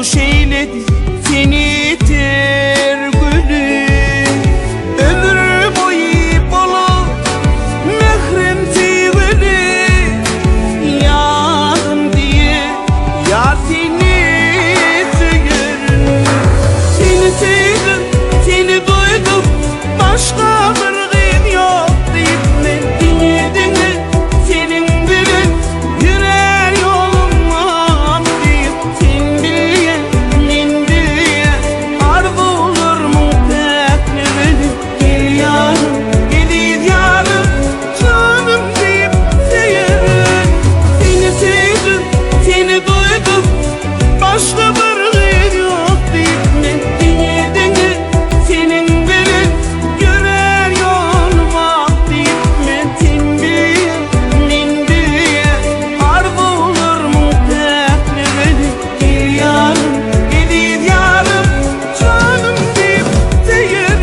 sarhoş eyledi seni ter gülü. Ömür boyu bolu mehrem sevili, yarım diye yar seni söylerim. Seni sevdim, seni duydum, başka bir gün yok deyip ben dinledin. Senin bilen yüreğe yolum deyip sen bilyen, ben bilyen, arzu olur mu teklemeli. Gel yarım, geliz yarım, canım deyip seyerim. Seni sevdim, seni duydum, başka bir gün yok deyip ben dinledin. Senin bilen yüreğe yolum deyip ben sen bilyen, ben bilyen, arzu olur mu teklemeli. Gel yarım, geliz yarım, canım deyip seyerim.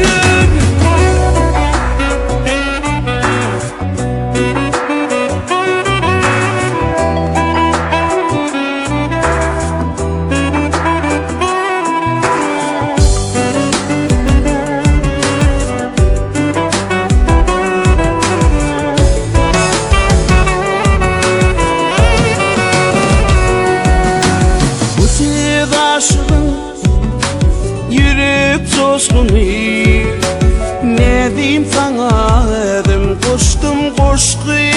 Bu sevda aşkın yürek coşkunu, ne diyeyim sana, edim koştum koşku.